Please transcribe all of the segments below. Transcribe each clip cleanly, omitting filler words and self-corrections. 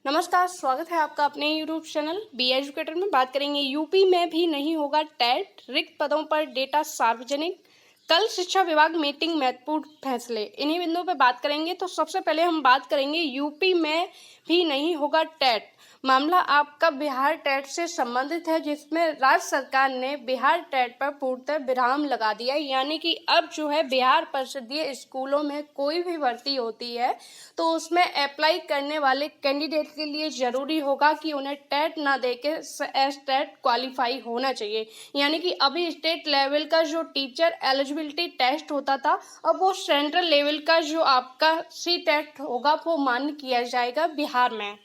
नमस्कार, स्वागत है आपका अपने यूट्यूब चैनल बी एजुकेटर में। बात करेंगे यूपी में भी नहीं होगा टेट, रिक्त पदों पर डेटा सार्वजनिक। कल शिक्षा विभाग मीटिंग, महत्वपूर्ण फैसले, इन्हीं बिंदुओं पर बात करेंगे। तो सबसे पहले हम बात करेंगे यूपी में भी नहीं होगा टेट। मामला आपका बिहार टेट से संबंधित है, जिसमें राज्य सरकार ने बिहार टेट पर पूर्णतः विराम लगा दिया। यानी कि अब जो है बिहार परिषदीय स्कूलों में कोई भी भर्ती होती है तो उसमें अप्लाई करने वाले कैंडिडेट के लिए जरूरी होगा कि उन्हें टेट ना देके एस टेट क्वालिफाई होना चाहिए। यानी कि अभी स्टेट लेवल का जो टीचर एलिजिबिलिटी टेस्ट होता था, अब वो सेंट्रल लेवल का जो आपका सी टेट होगा वो मान्य किया जाएगा बिहार में।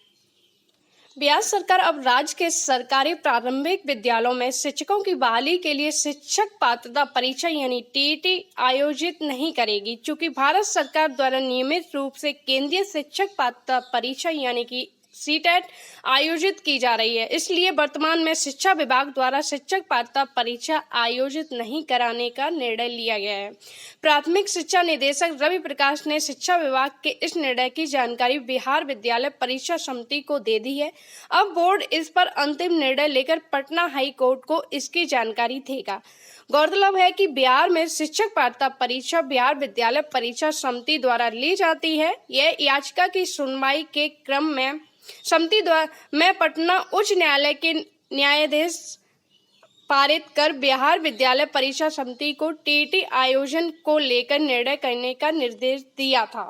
बिहार सरकार अब राज्य के सरकारी प्रारंभिक विद्यालयों में शिक्षकों की बहाली के लिए शिक्षक पात्रता परीक्षा यानी टीईटी आयोजित नहीं करेगी, क्योंकि भारत सरकार द्वारा नियमित रूप से केंद्रीय शिक्षक पात्रता परीक्षा यानी कि सीटेट आयोजित की जा रही है। इसलिए वर्तमान में शिक्षा विभाग द्वारा शिक्षक पात्रता परीक्षा आयोजित नहीं कराने का निर्णय लिया गया है। प्राथमिक शिक्षा निदेशक रवि प्रकाश ने शिक्षा विभाग के इस निर्णय की जानकारी बिहार विद्यालय परीक्षा समिति को दे दी है। अब बोर्ड इस पर अंतिम निर्णय लेकर पटना हाई कोर्ट को इसकी जानकारी देगा। गौरतलब है कि बिहार में शिक्षक पात्रता परीक्षा बिहार विद्यालय परीक्षा समिति द्वारा ली जाती है। यह याचिका की सुनवाई के क्रम में समिति द्वारा पटना उच्च न्यायालय के न्यायाधीश पारित कर बिहार विद्यालय परीक्षा समिति को टीईटी आयोजन को लेकर निर्णय करने का निर्देश दिया था।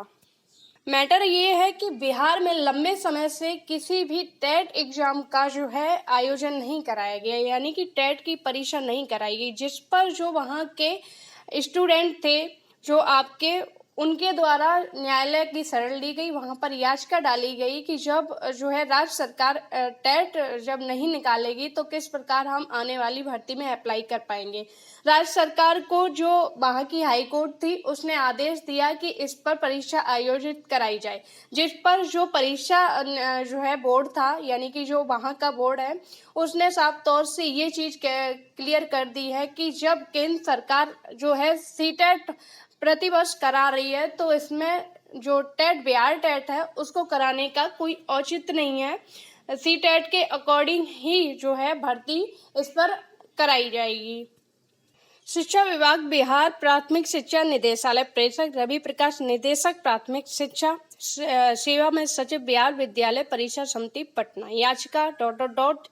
मैटर ये है कि बिहार में लंबे समय से किसी भी टेट एग्जाम का जो है आयोजन नहीं कराया गया, यानी कि टेट की परीक्षा नहीं कराई गई, जिस पर जो वहाँ के स्टूडेंट थे जो आपके उनके द्वारा न्यायालय की शरण ली गई। वहां पर याचिका डाली गई कि जब जो है राज्य सरकार टेट जब नहीं निकालेगी तो किस प्रकार हम आने वाली भर्ती में अप्लाई कर पाएंगे। राज्य सरकार को जो वहां की हाई कोर्ट थी उसने आदेश दिया कि इस पर परीक्षा आयोजित कराई जाए, जिस पर जो परीक्षा जो है बोर्ड था यानी कि जो वहां का बोर्ड है उसने साफ तौर से ये चीज क्लियर कर दी है कि जब केंद्र सरकार जो है सीटेट प्रतिवर्ष करा रही है तो इसमें जो टेट बिहार टेट है उसको कराने का कोई औचित्य नहीं है। सी टेट के अकॉर्डिंग ही जो है भर्ती इस पर कराई जाएगी। शिक्षा विभाग बिहार प्राथमिक शिक्षा निदेशालय प्रेषक रवि प्रकाश निदेशक प्राथमिक शिक्षा सेवा में सचिव बिहार विद्यालय परीक्षा समिति पटना। याचिका ...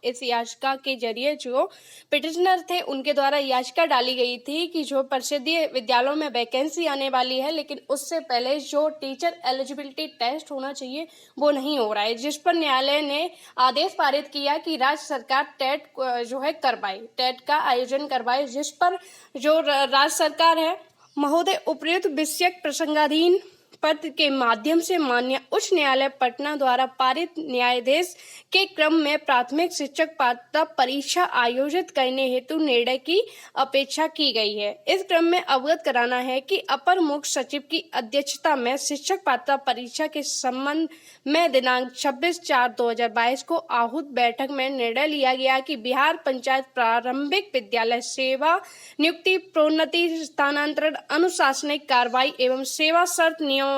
इस याचिका के जरिए जो पिटिशनर थे उनके द्वारा याचिका डाली गई थी कि जो परिषदीय विद्यालयों में वैकेंसी आने वाली है, लेकिन उससे पहले जो टीचर एलिजिबिलिटी टेस्ट होना चाहिए वो नहीं हो रहा है, जिस पर न्यायालय ने आदेश पारित किया कि राज्य सरकार टेट जो है करवाए, टेट का आयोजन करवाए, जिस पर जो राज्य सरकार है महोदय उपयुक्त विषयक प्रसंगाधीन पत्र के माध्यम से माननीय उच्च न्यायालय पटना द्वारा पारित न्यायाधीश के क्रम में प्राथमिक शिक्षक पात्रता परीक्षा आयोजित करने हेतु निर्णय की अपेक्षा की गई है। इस क्रम में अवगत कराना है कि अपर मुख्य सचिव की अध्यक्षता में शिक्षक पात्रता परीक्षा के संबंध में दिनांक 26/4/2022 को आहूत बैठक में निर्णय लिया गया कि बिहार पंचायत प्रारंभिक विद्यालय सेवा नियुक्ति, प्रोन्नति, स्थानांतरण, अनुशासनिक कार्रवाई एवं सेवा शर्त नियमावली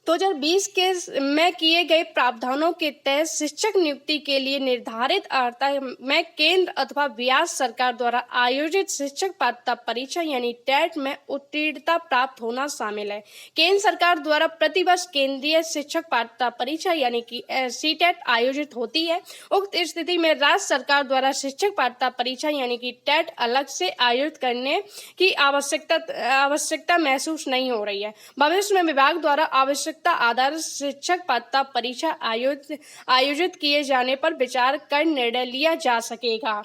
2020 के में किए गए प्रावधानों के तहत शिक्षक नियुक्ति के लिए निर्धारित अर्हता में केंद्र अथवा बिहार सरकार द्वारा आयोजित शिक्षक पात्रता परीक्षा यानी टेट में उत्तीर्णता प्राप्त होना शामिल है। केंद्र सरकार द्वारा प्रतिवर्ष केंद्रीय शिक्षक पात्रता परीक्षा यानी कि सीटेट आयोजित होती है। उक्त स्थिति में राज्य सरकार द्वारा शिक्षक पात्रता परीक्षा यानी कि टेट अलग से आयोजित करने की आवश्यकता महसूस नहीं हो रही है। भविष्य में विभाग द्वारा आवश्यकता आधारित शिक्षक पात्रता परीक्षा आयोजित किए जाने पर विचार कर निर्णय लिया जा सकेगा।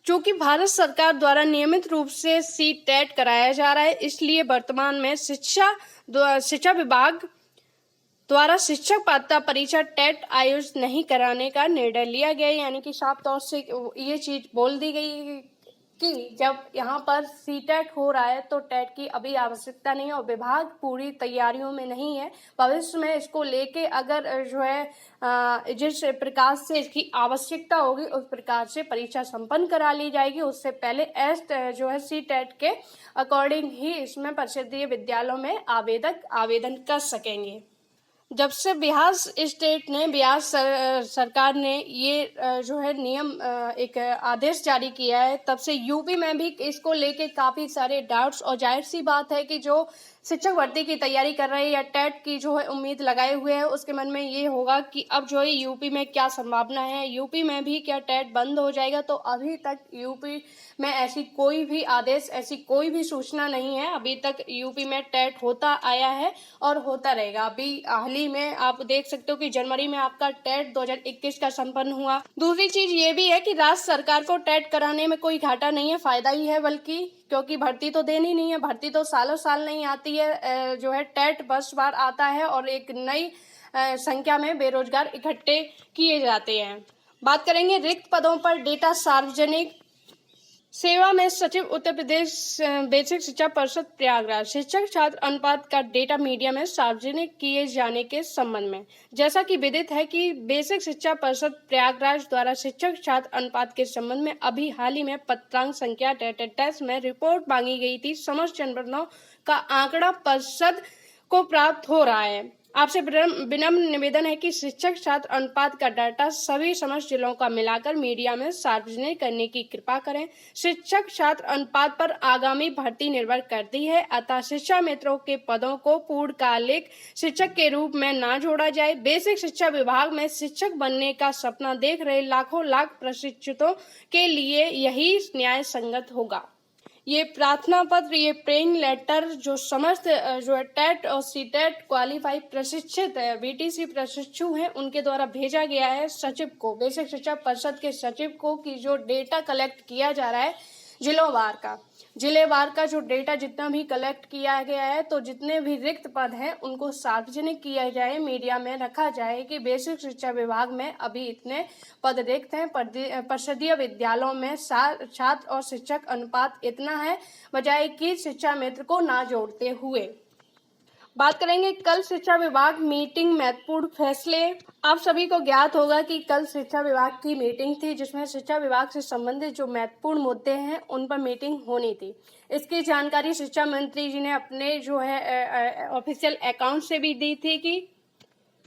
चूंकि भारत सरकार द्वारा नियमित रूप से सी टेट कराया जा रहा है, इसलिए वर्तमान में शिक्षा विभाग द्वारा शिक्षक पात्रता परीक्षा टेट आयोजित नहीं कराने का निर्णय लिया गया। यानी कि साफ तौर से ये चीज बोल दी गई कि जब यहाँ पर सी टेट हो रहा है तो टेट की अभी आवश्यकता नहीं है और विभाग पूरी तैयारियों में नहीं है। भविष्य में इसको लेके अगर जो है जिस प्रकार से इसकी आवश्यकता होगी उस प्रकार से परीक्षा संपन्न करा ली जाएगी। उससे पहले जो है सी टेट के अकॉर्डिंग ही इसमें परिषदीय विद्यालयों में आवेदक आवेदन कर सकेंगे। जब से बिहार स्टेट ने सरकार ने ये जो है नियम एक आदेश जारी किया है, तब से यूपी में भी इसको लेके काफ़ी सारे डाउट्स, और जाहिर सी बात है कि जो शिक्षक भर्ती की तैयारी कर रहे हैं या टेट की जो है उम्मीद लगाए हुए हैं, उसके मन में ये होगा कि अब जो है यूपी में क्या संभावना है, यूपी में भी क्या टेट बंद हो जाएगा। तो अभी तक यूपी में ऐसी कोई भी आदेश, ऐसी कोई भी सूचना नहीं है। अभी तक यूपी में टेट होता आया है और होता रहेगा। अभी हाल ही में आप देख सकते हो कि जनवरी में आपका टेट 2021 का संपन्न हुआ। दूसरी चीज ये भी है कि राज्य सरकार को टेट कराने में कोई घाटा नहीं है, फायदा ही है, बल्कि क्योंकि भर्ती तो देनी नहीं है, भर्ती तो सालों साल नहीं आती है, जो है टेट बस बार आता है और एक नई संख्या में बेरोजगार इकट्ठे किए जाते हैं। बात करेंगे रिक्त पदों पर डेटा सार्वजनिक सेवा में सचिव उत्तर प्रदेश बेसिक शिक्षा परिषद प्रयागराज। शिक्षक छात्र अनुपात का डेटा मीडिया में सार्वजनिक किए जाने के संबंध में, जैसा कि विदित है कि बेसिक शिक्षा परिषद प्रयागराज द्वारा शिक्षक छात्र अनुपात के संबंध में अभी हाल ही में पत्रांक संख्या डेटा टेस्ट में रिपोर्ट मांगी गई थी। समस्त जनपदों का आंकड़ा परिषद को प्राप्त हो रहा है। आपसे विनम्र निवेदन है कि शिक्षक छात्र अनुपात का डाटा सभी समस्त जिलों का मिलाकर मीडिया में सार्वजनिक करने की कृपा करें। शिक्षक छात्र अनुपात पर आगामी भर्ती निर्भर करती है, अतः शिक्षा मित्रों के पदों को पूर्णकालिक शिक्षक के रूप में ना जोड़ा जाए। बेसिक शिक्षा विभाग में शिक्षक बनने का सपना देख रहे लाखों प्रशिक्षितों के लिए यही न्याय संगत होगा। ये प्रार्थना पत्र, ये प्रेइंग लेटर जो समस्त जो है टेट और सीटेट क्वालिफाई प्रशिक्षित बीटीसी प्रशिक्षु हैं उनके द्वारा भेजा गया है सचिव को, बेसिक शिक्षा परिषद के सचिव को, कि जो डेटा कलेक्ट किया जा रहा है जिलेवार का जो डेटा जितना भी कलेक्ट किया गया है, तो जितने भी रिक्त पद हैं उनको सार्वजनिक किया जाए, मीडिया में रखा जाए कि बेसिक शिक्षा विभाग में अभी इतने पद रिक्त हैं, परिषदीय विद्यालयों में छात्र और शिक्षक अनुपात इतना है, बजाय कि शिक्षा मित्र को ना जोड़ते हुए। बात करेंगे कल शिक्षा विभाग मीटिंग, महत्वपूर्ण फैसले। आप सभी को ज्ञात होगा कि कल शिक्षा विभाग की मीटिंग थी, जिसमें शिक्षा विभाग से संबंधित जो महत्वपूर्ण मुद्दे हैं उन पर मीटिंग होनी थी। इसकी जानकारी शिक्षा मंत्री जी ने अपने जो है ऑफिशियल अकाउंट से भी दी थी, कि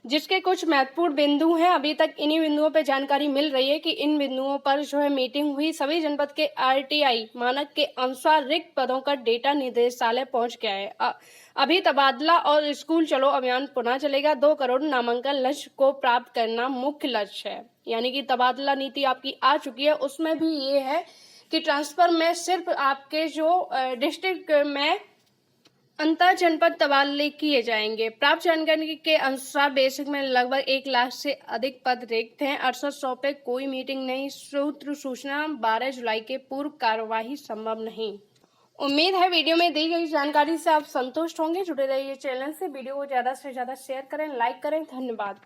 जिसके कुछ महत्वपूर्ण बिंदु हैं। अभी तक इन्हीं बिंदुओं पर जानकारी मिल रही है कि इन बिंदुओं पर जो है मीटिंग हुई। सभी जनपद के आरटीआई मानक के अनुसार रिक्त पदों का डेटा निदेशालय पहुंच गया है। अभी तबादला और स्कूल चलो अभियान पुनः चलेगा। 2 करोड़ नामांकन लक्ष्य को प्राप्त करना मुख्य लक्ष्य है, यानी कि तबादला नीति आपकी आ चुकी है। उसमें भी ये है कि ट्रांसफर में सिर्फ आपके जो डिस्ट्रिक्ट में अंतर जनपद तबादले किए जाएंगे। प्राप्त जानकारी के अनुसार बेसिक में लगभग 1 लाख से अधिक पद रिक्त हैं। 6800 पे कोई मीटिंग नहीं, सूचना 12 जुलाई के पूर्व कार्यवाही संभव नहीं। उम्मीद है वीडियो में दी गई जानकारी से आप संतुष्ट होंगे। जुड़े रहिए चैनल से, वीडियो को ज्यादा से ज्यादा शेयर करें, लाइक करें। धन्यवाद।